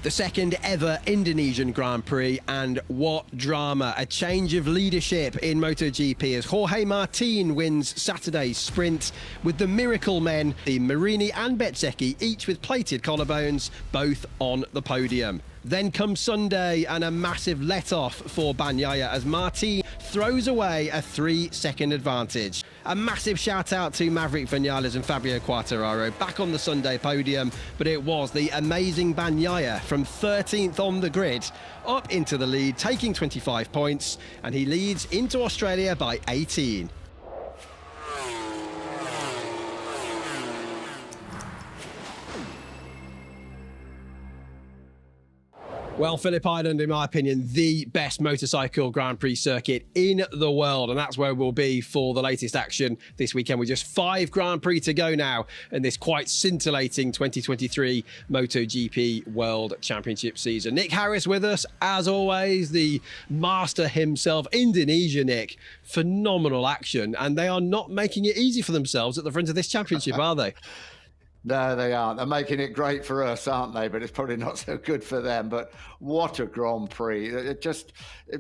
The second ever Indonesian Grand Prix, and what drama. A change of leadership in MotoGP as Jorge Martin wins Saturday's sprint, with the miracle men, the Merlini and Bezzecchi, each with plated collarbones, both on the podium. Then comes Sunday and a massive let-off for Bagnaia as Martin throws away a 3-second advantage. A massive shout out to Maverick Vinales and Fabio Quartararo back on the Sunday podium, but it was the amazing Bagnaia from 13th on the grid up into the lead, taking 25 points, and he leads into Australia by 18. Well, Phillip Island, in my opinion, the best motorcycle Grand Prix circuit in the world. And that's where we'll be for the latest action this weekend, with just 5 Grand Prix to go now in this quite scintillating 2023 MotoGP World Championship season. Nick Harris with us, as always, the master himself, Indonesia Nick. Phenomenal action. And they are not making it easy for themselves at the front of this championship, are they? No, they aren't. They're making it great for us, aren't they? But it's probably not so good for them. But what a Grand Prix.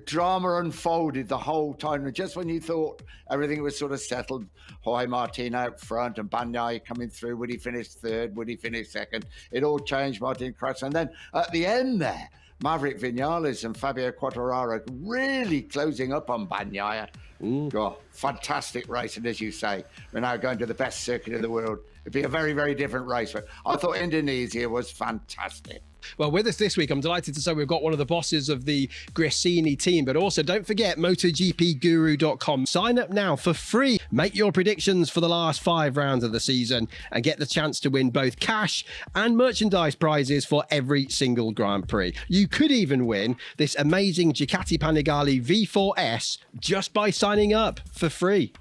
Drama unfolded the whole time. And just when you thought everything was sort of settled, Jorge Martin out front and Bagnaia coming through. Would he finish third? Would he finish second? It all changed. Martin crashed. And then at the end there, Maverick Vinales and Fabio Quartararo really closing up on Bagnaia. God, fantastic race. And as you say, we're now going to the best circuit in the world. It'd be a very, very different race. But I thought Indonesia was fantastic. Well, with us this week, I'm delighted to say we've got one of the bosses of the Gresini team, but also don't forget MotoGPGuru.com. Sign up now for free. Make your predictions for the last 5 rounds of the season and get the chance to win both cash and merchandise prizes for every single Grand Prix. You could even win this amazing Ducati Panigale V4S just by signing up for free.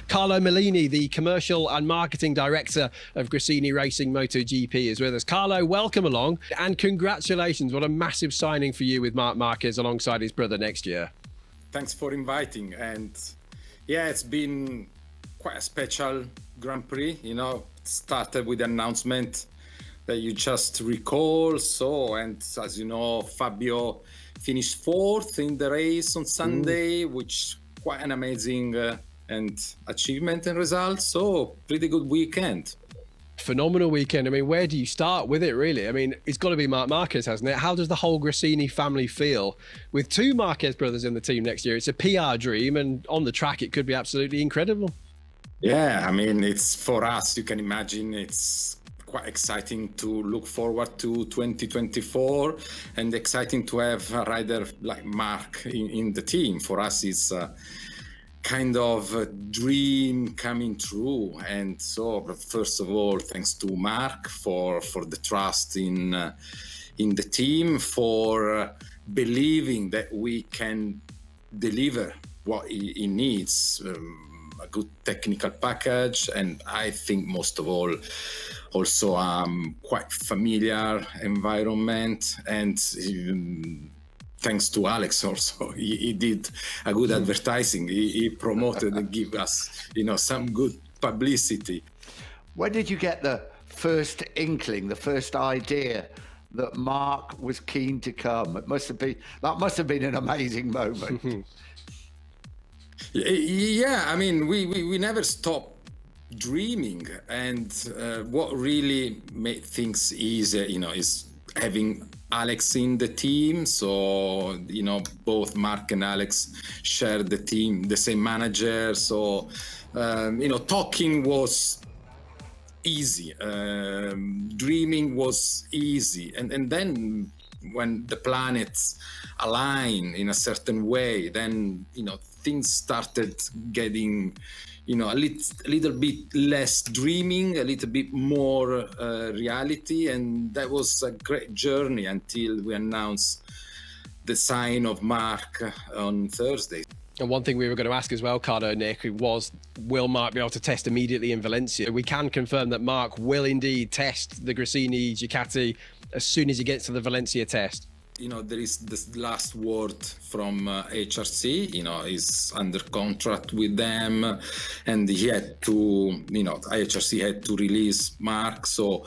Carlo Merlini, the commercial and marketing director of Gresini Racing MotoGP, is with us. Carlo, welcome along and congratulations. What a massive signing for you with Marc Marquez alongside his brother next year. Thanks for inviting. And yeah, it's been quite a special Grand Prix. You know, it started with the announcement that you just recall. And as you know, Fabio finished 4th in the race on Sunday, which quite an amazing and achievement and results. So pretty good weekend. Phenomenal weekend. I mean, where do you start with it, really? I mean, it's got to be Marc Marquez, hasn't it? How does the whole Gresini family feel with 2 Marquez brothers in the team next year? It's a PR dream, and on the track it could be absolutely incredible. Yeah, I mean, it's for us, you can imagine, it's quite exciting to look forward to 2024 and exciting to have a rider like Marc in the team. For us, it's kind of a dream coming true. And so, first of all, thanks to Marc for the trust in the team, for believing that we can deliver what he needs, a good technical package, and I think most of all, also quite familiar environment. And thanks to Alex also, he did a good advertising. He promoted and give us, some good publicity. When did you get the first inkling, the first idea that Marc was keen to come? That must have been an amazing moment. Yeah, I mean, we never stopped dreaming, and what really made things easier, is having Alex in the team. So, both Marc and Alex shared the team, the same manager. So, talking was easy. Dreaming was easy. And then when the planets align in a certain way, then, things started getting, a little bit less dreaming, a little bit more reality. And that was a great journey until we announced the sign of Marc on Thursday. And one thing we were going to ask as well, Carlo, Nick, was, will Marc be able to test immediately in Valencia? We can confirm that Marc will indeed test the Gresini Ducati as soon as he gets to the Valencia test. There is this last word from HRC, he's under contract with them, and he had to, HRC had to release Marc. So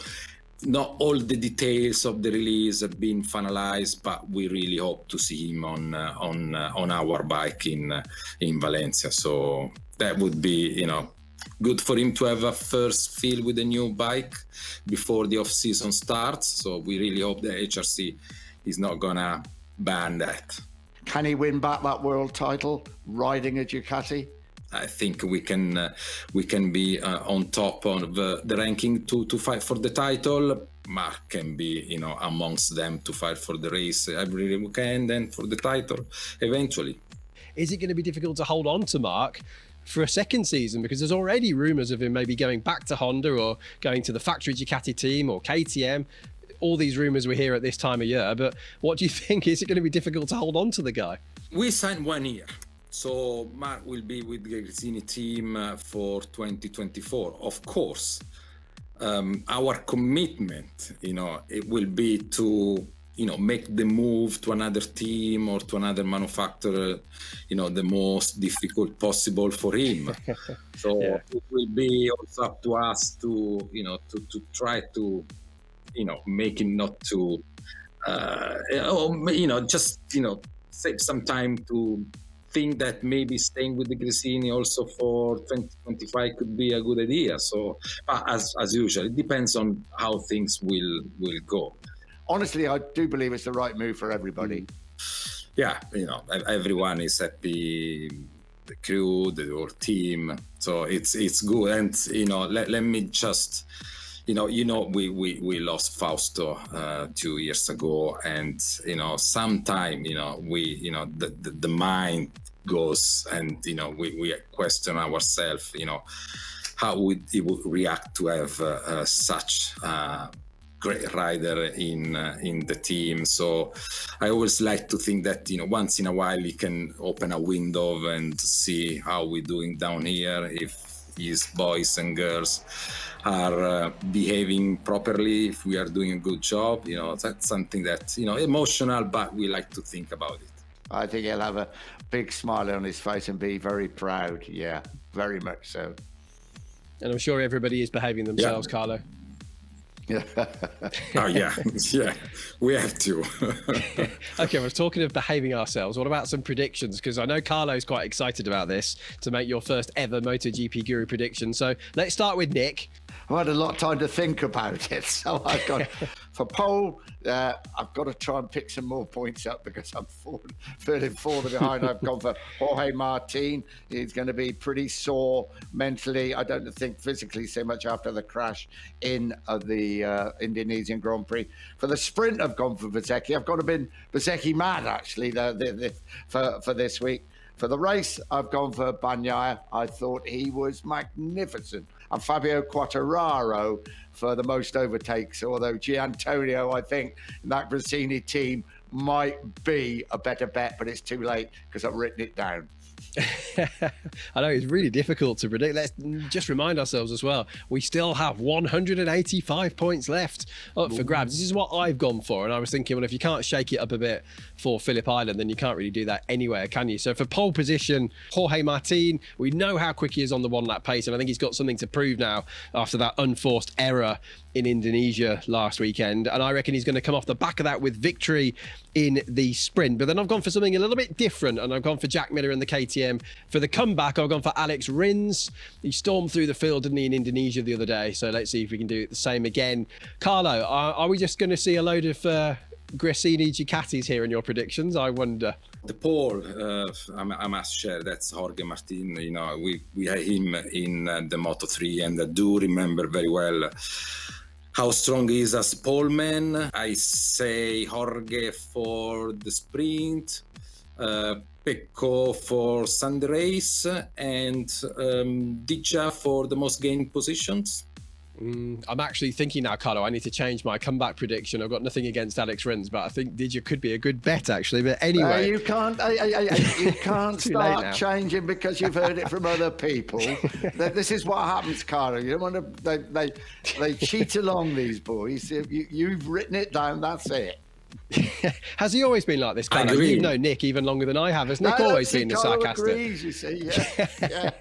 not all the details of the release have been finalized, but we really hope to see him on our bike in Valencia. So that would be, good for him to have a first feel with a new bike before the off-season starts. So we really hope the HRC is not gonna ban that. Can he win back that world title riding a Ducati? I think we can be on top of the ranking to fight for the title. Marc can be, amongst them to fight for the race every weekend and for the title eventually. Is it going to be difficult to hold on to Marc for a second season? Because there's already rumours of him maybe going back to Honda or going to the factory Ducati team or KTM. All these rumours we hear at this time of year. But what do you think? Is it going to be difficult to hold on to the guy? We signed 1 year. So Marc will be with the Gresini team for 2024. Of course, our commitment, it will be to, make the move to another team or to another manufacturer, the most difficult possible for him. So yeah. It will be also up to us to, to try to, make him not to, just, save some time to think that maybe staying with the Gresini also for 2025 could be a good idea. So, but as usual, it depends on how things will go. Honestly, I do believe it's the right move for everybody. Yeah, everyone is happy, the crew, the whole team. So it's good. And let me just. We lost Fausto 2 years ago, and sometime the mind goes, and we question ourselves, how would he would react to have such a great rider in the team. So I always like to think that once in a while he can open a window and see how we're doing down here, if his boys and girls are behaving properly, if we are doing a good job. That's something that emotional, but we like to think about it. I think he'll have a big smile on his face and be very proud. Yeah, very much so. And I'm sure everybody is behaving themselves, yeah. Carlo. Oh yeah, we have to. Okay, I was talking of behaving ourselves. What about some predictions? Because I know Carlo's quite excited about this, to make your first ever MotoGP Guru prediction. So let's start with Nick. I've had a lot of time to think about it, so I've got for pole. I've got to try and pick some more points up because I'm further behind. I've gone for Jorge Martin. He's going to be pretty sore mentally. I don't think physically so much after the crash in the Indonesian Grand Prix. For the sprint, I've gone for Bezzecchi. I've got to been Bezzecchi mad actually for this week. For the race, I've gone for Bagnaia. I thought he was magnificent. And Fabio Quartararo for the most overtakes, although Gianantonio, I think, in that Gresini team might be a better bet, but it's too late because I've written it down. I know it's really difficult to predict. Let's just remind ourselves as well, we still have 185 points left up for grabs. This is what I've gone for, and I was thinking, well, if you can't shake it up a bit for Phillip Island, then you can't really do that anywhere, can you? So for pole position, Jorge Martin, we know how quick he is on the 1 lap pace, and I think he's got something to prove now after that unforced error in Indonesia last weekend, and I reckon he's going to come off the back of that with victory in the sprint. But then I've gone for something a little bit different, and I've gone for Jack Miller and the KTM. For the comeback, I've gone for Alex Rins. He stormed through the field, didn't he, in Indonesia the other day, so let's see if we can do it the same again. Carlo, are we just going to see a load of Gresini Ducatis here in your predictions? I wonder. The pole, I must share, that's Jorge Martin. We had him in the Moto3, and I do remember very well how strong he is as poleman. I say Jorge for the sprint, Pecco for Sunday race, and Dija for the most gained positions. I'm actually thinking now, Carlo, I need to change my comeback prediction. I've got nothing against Alex Rins, but I think Dija could be a good bet, actually. But anyway, you can't start changing because you've heard it from other people. This is what happens, Carlo. You don't want to. They cheat along, these boys. You've written it down. That's it. Has he always been like this, I Carlo? agree. You know Nick even longer than I have. Has Nick No, always see, been the Carlo sarcastic? agrees, you see, yeah.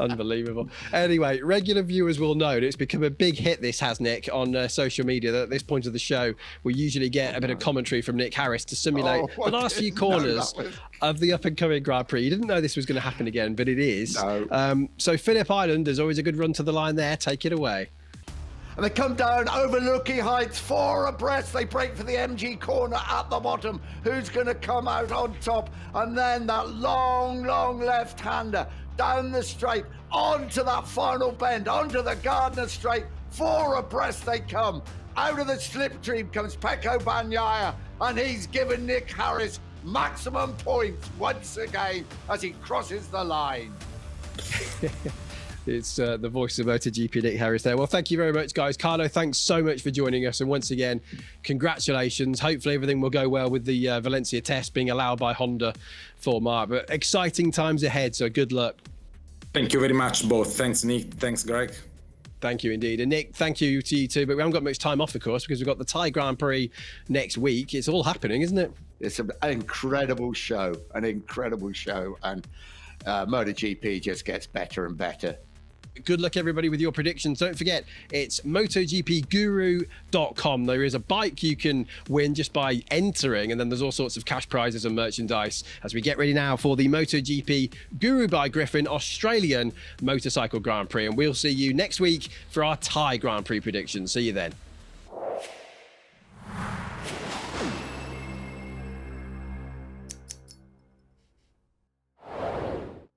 Unbelievable. Anyway, regular viewers will know that it's become a big hit, this has, Nick, on social media. That at this point of the show, we usually get a bit of commentary from Nick Harris to simulate the last few corners of the up-and-coming Grand Prix. You didn't know this was going to happen again, but it is. No. So Phillip Island is always a good run to the line there. Take it away. And they come down overlooking heights, 4 abreast. They break for the MG corner at the bottom. Who's going to come out on top? And then that long left-hander down the straight, onto that final bend, onto the Gardner straight. 4 abreast they come. Out of the slipstream comes Pecco Bagnaia, and he's given Nick Harris maximum points once again as he crosses the line. It's the voice of MotoGP, Nick Harris there. Well, thank you very much, guys. Carlo, thanks so much for joining us. And once again, congratulations. Hopefully everything will go well with the Valencia test being allowed by Honda for Marc. But exciting times ahead, so good luck. Thank you very much, both. Thanks, Nick. Thanks, Greg. Thank you indeed. And Nick, thank you to you too. But we haven't got much time off, of course, because we've got the Thai Grand Prix next week. It's all happening, isn't it? It's an incredible show, And MotoGP just gets better and better. Good luck, everybody, with your predictions. Don't forget, it's MotoGPGuru.com. There is a bike you can win just by entering, and then there's all sorts of cash prizes and merchandise as we get ready now for the MotoGP Guru by Griffin Australian Motorcycle Grand Prix. And we'll see you next week for our Thai Grand Prix predictions. See you then.